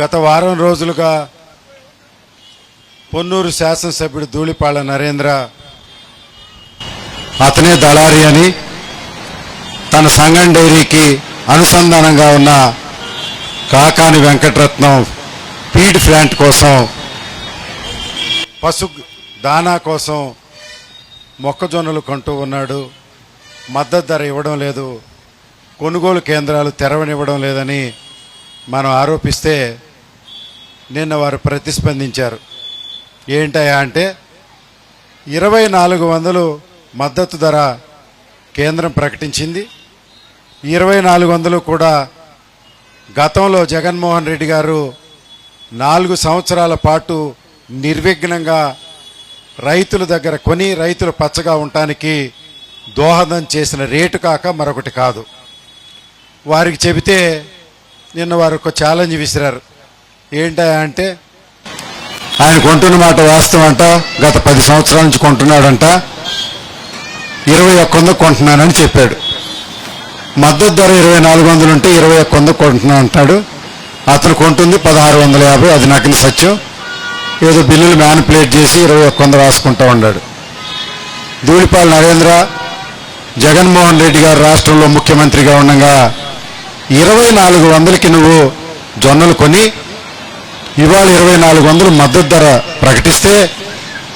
గత వారం రోజులుగా పొన్నూరు శాసనసభ్యుడు ధూళిపాళ నరేంద్ర అతనే దళారి అని తన సంగం డైరీకి అనుసంధానంగా ఉన్న కాకాని వెంకటరత్నం ఫీడ్ ప్లాంట్ కోసం పశు దానా కోసం మొక్కజొన్నలు కొంటూ ఉన్నాడు. మద్దతు ధర ఇవ్వడం లేదు, కొనుగోలు కేంద్రాలు తెరవనివ్వడం లేదని మనం ఆరోపిస్తే నిన్న వారు ప్రతిస్పందించారు. ఏంటయ్యా అంటే 2400 మద్దతు ధర కేంద్రం ప్రకటించింది. 2400 కూడా గతంలో జగన్మోహన్ రెడ్డి గారు 4 సంవత్సరాల పాటు నిర్విఘ్నంగా రైతుల దగ్గర కొని రైతులు పచ్చగా ఉండటానికి దోహదం చేసిన రేటు కాక మరొకటి కాదు. వారికి చెబితే నిన్న వారు ఒక ఛాలెంజ్ విసిరారు. ఏంటా అంటే ఆయన కొంటున్న మాట వాస్తవం అంట, గత 10 సంవత్సరాల నుంచి కొంటున్నాడంట, 21 కొంటున్నానని చెప్పాడు. మద్దతు ధర 2400 ఉంటే 21 కొంటున్నా అంటాడు. అతను కొంటుంది 1650, అది నకిలీ సత్యం. ఏదో బిల్లులు మ్యానిపులేట్ చేసి 21 రాసుకుంటా ఉన్నాడు. ధూళిపాళ నరేంద్ర జగన్మోహన్ రెడ్డి గారు రాష్ట్రంలో ముఖ్యమంత్రిగా ఉండగా 2400కి నువ్వు జొన్నలు కొని ఇవాళ 2400 మద్దతు ధర ప్రకటిస్తే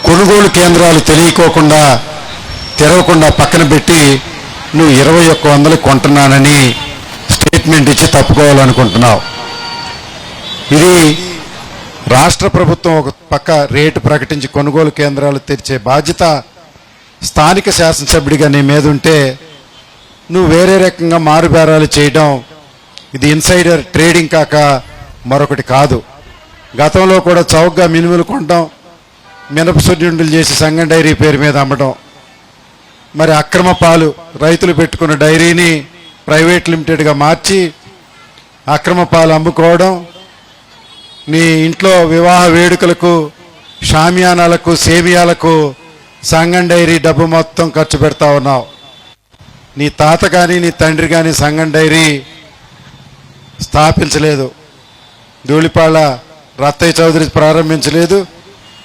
కొనుగోలు కేంద్రాలు తెలియకోకుండా తెరవకుండా పక్కన పెట్టి నువ్వు 2100 కొంటున్నానని స్టేట్మెంట్ ఇచ్చి తప్పుకోవాలనుకుంటున్నావు. ఇది రాష్ట్ర ప్రభుత్వం ఒక పక్క రేటు ప్రకటించి కొనుగోలు కేంద్రాలు తెరిచే బాధ్యత స్థానిక శాసనసభ్యుడిగా నీ మీద ఉంటే నువ్వు వేరే రకంగా మారుబేరాలు చేయడం ఇది ఇన్సైడర్ ట్రేడింగ్ కాక మరొకటి కాదు. గతంలో కూడా చౌకగా మినుములు కొనడం, మినపసుడ్యుండులు చేసి సంగం డైరీ పేరు మీద అమ్మడం, మరి అక్రమ పాలు రైతులు పెట్టుకున్న డైరీని ప్రైవేట్ లిమిటెడ్గా మార్చి అక్రమ పాలు అమ్ముకోవడం, నీ ఇంట్లో వివాహ వేడుకలకు షామియానాలకు సేమియాలకు సంగం డైరీ డబ్బు మొత్తం ఖర్చు పెడతా ఉన్నావు. నీ తాత కానీ నీ తండ్రి కానీ సంగం డైరీ స్థాపించలేదు. ధూళిపాళ రత్తయ్య చౌదరి ప్రారంభించలేదు,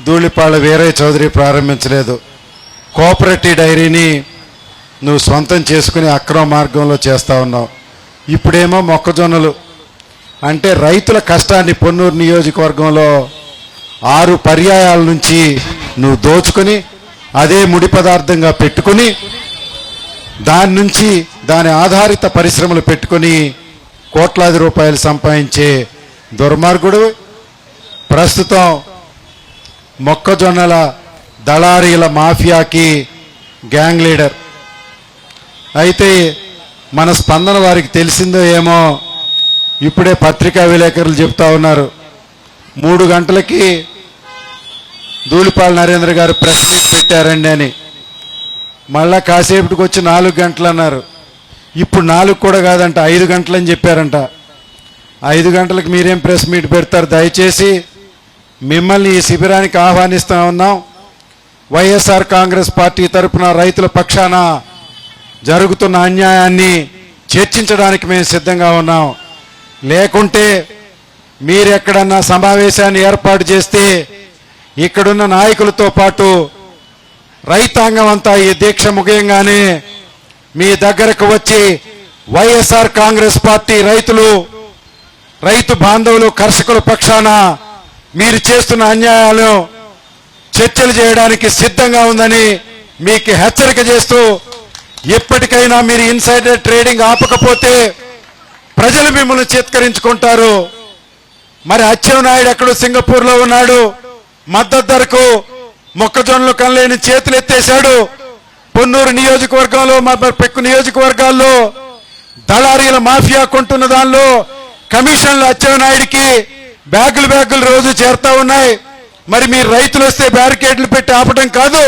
ధూళిపాళ వీరయ్య చౌదరి ప్రారంభించలేదు. కోఆపరేటివ్ డైరీని నువ్వు సొంతం చేసుకుని అక్రమ మార్గంలో చేస్తా ఉన్నావు. ఇప్పుడేమో మొక్కజొన్నలు అంటే రైతుల కష్టాన్ని పొన్నూరు నియోజకవర్గంలో 6 పర్యాయాల నుంచి నువ్వు దోచుకుని అదే ముడి పదార్థంగా పెట్టుకుని దాని నుంచి దాని ఆధారిత పరిశ్రమలు పెట్టుకుని కోట్లాది రూపాయలు సంపాదించే దుర్మార్గుడు ప్రస్తుతం మొక్కజొన్నల దళారీల మాఫియాకి గ్యాంగ్ లీడర్. అయితే మన స్పందన వారికి తెలిసిందో ఏమో, ఇప్పుడే పత్రికా విలేకరులు చెప్తా ఉన్నారు 3 గంటలకి ధూళిపాళ నరేంద్ర గారు ప్రెస్ మీట్ పెట్టారండి అని. మళ్ళా కాసేపటికి వచ్చి 4 గంటలు అన్నారు. ఇప్పుడు 4 కూడా కాదంట, 5 గంటలని చెప్పారంట. 5 గంటలకు మీరేం ప్రెస్ మీట్ పెడతారు? దయచేసి మిమ్మల్ని ఈ శిబిరానికి ఆహ్వానిస్తా ఉన్నాం. వైఎస్ఆర్ కాంగ్రెస్ పార్టీ తరఫున రైతుల పక్షాన జరుగుతున్న అన్యాయాన్ని చర్చించడానికి మేము సిద్ధంగా ఉన్నాం. లేకుంటే మీరెక్కడన్నా సమావేశాన్ని ఏర్పాటు చేస్తే ఇక్కడున్న నాయకులతో పాటు రైతాంగం అంతా ఈ దీక్ష ముగియంగానే మీ దగ్గరకు వచ్చి వైఎస్ఆర్ కాంగ్రెస్ పార్టీ రైతు బాంధవులు కర్షకుల పక్షాన మీరు చేస్తున్న అన్యాయాలను చర్చలు చేయడానికి సిద్ధంగా ఉందని మీకు హెచ్చరిక చేస్తూ, ఎప్పటికైనా మీరు ఇన్సైడర్ ట్రేడింగ్ ఆపకపోతే ప్రజలు మిమ్మల్ని చేత్కరించుకుంటారు. మరి అచ్చెన్నాయుడు ఎక్కడో సింగపూర్లో ఉన్నాడు, మద్దతు ధరకు మొక్కజొన్నలు కనలేని చేతులు ఎత్తేశాడు. పొన్నూరు నియోజకవర్గంలో పెక్కు నియోజకవర్గాల్లో దళారీల మాఫియా కొంటున్న దానిలో కమిషన్లు అచ్చెన్నాయుడికి బ్యాగులు రోజు చేరుతా ఉన్నాయి. మరి మీరు రైతులు వస్తే బ్యారికేడ్లు పెట్టి ఆపడం కాదు,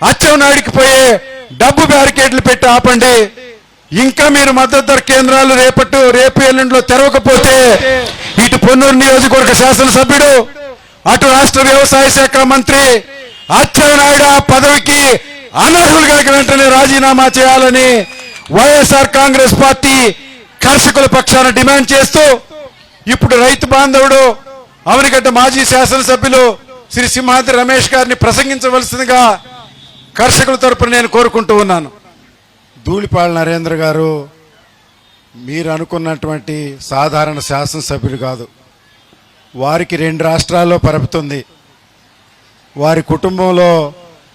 అచ్చెన్నాయుడికి పోయే డబ్బు బ్యారికేడ్లు పెట్టి ఆపండి. ఇంకా మీరు మద్దతు ధర కేంద్రాలు రేపు ఎల్లుండిలో తెరవకపోతే ఇటు పొన్నూరు నియోజకవర్గ శాసనసభ్యుడు, అటు రాష్ట్ర వ్యవసాయ శాఖ మంత్రి అచ్చెన్నాయుడు ఆ పదవికి అనర్హులుగా వెంటనే రాజీనామా చేయాలని వైఎస్ఆర్ కాంగ్రెస్ పార్టీ కర్షకుల పక్షాన డిమాండ్ చేస్తూ ఇప్పుడు రైతు బాంధవుడు అవనిగడ్డ మాజీ శాసనసభ్యులు శ్రీ సింహాద్రి రమేష్ గారిని ప్రసంగించవలసిందిగా కర్షకుల తరపున నేను కోరుకుంటూ ఉన్నాను. ధూళిపాళ నరేంద్ర గారు మీరు అనుకున్నటువంటి సాధారణ శాసనసభ్యులు కాదు. వారికి 2 రాష్ట్రాల్లో పరపుతుంది. వారి కుటుంబంలో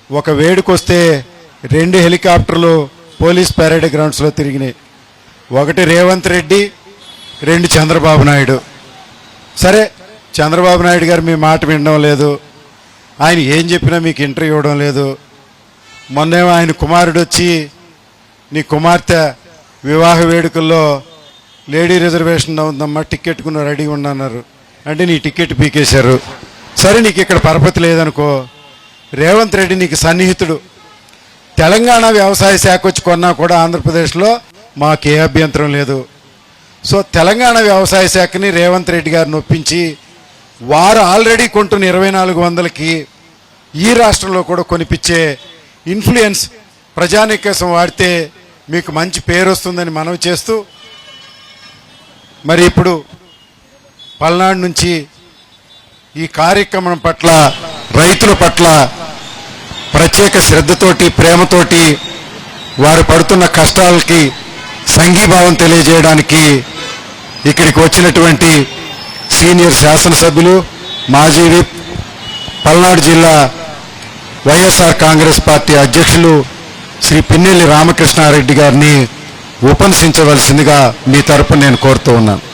ఒక వేడుకొస్తే 2 హెలికాప్టర్లు పోలీస్ పరేడ్ గ్రౌండ్స్లో తిరిగినాయి. 1 రేవంత్ రెడ్డి, 2 చంద్రబాబు నాయుడు. సరే, చంద్రబాబు నాయుడు గారు మీ మాట వినడం లేదు, ఆయన ఏం చెప్పినా మీకు ఇంటర్వ్యూ ఇవ్వడం లేదు. మొన్నేమో ఆయన కుమారుడు వచ్చి నీ కుమార్తె వివాహ వేడుకల్లో లేడీ రిజర్వేషన్ ఉందమ్మా, టికెట్ కొన్న రెడీ ఉండన్నారు అంటే నీ టికెట్ పీకేశారు. సరే, నీకు ఇక్కడ పరపతి లేదనుకో, రేవంత్ రెడ్డి నీకు సన్నిహితుడు. తెలంగాణ వ్యవసాయ శాఖ వచ్చి కొన్నా కూడా ఆంధ్రప్రదేశ్లో మాకే అభ్యంతరం లేదు. సో తెలంగాణ వ్యవసాయ శాఖని రేవంత్ రెడ్డి గారిని ఒప్పించి వారు ఆల్రెడీ కొంటున్న 2400కి ఈ రాష్ట్రంలో కూడా కొనిపించే ఇన్ఫ్లుయెన్స్ ప్రజానికేసం వాడితే మీకు మంచి పేరు వస్తుందని మనవి చేస్తూ, మరి ఇప్పుడు పల్నాడు నుంచి ఈ కార్యక్రమం పట్ల, రైతుల పట్ల ప్రత్యేక శ్రద్ధతోటి, ప్రేమతోటి వారు పడుతున్న కష్టాలకి సంఘీభావం తెలియజేయడానికి ఇక్కడికి వచ్చినటువంటి సీనియర్ శాసనసభ్యులు, మాజీ విప్, పల్నాడు జిల్లా వైఎస్ఆర్ కాంగ్రెస్ పార్టీ అధ్యక్షులు శ్రీ పిన్నెల్లి రామకృష్ణారెడ్డి గారిని ఉపన్యసించవలసిందిగా మీ తరపున నేను కోరుతూ ఉన్నాను.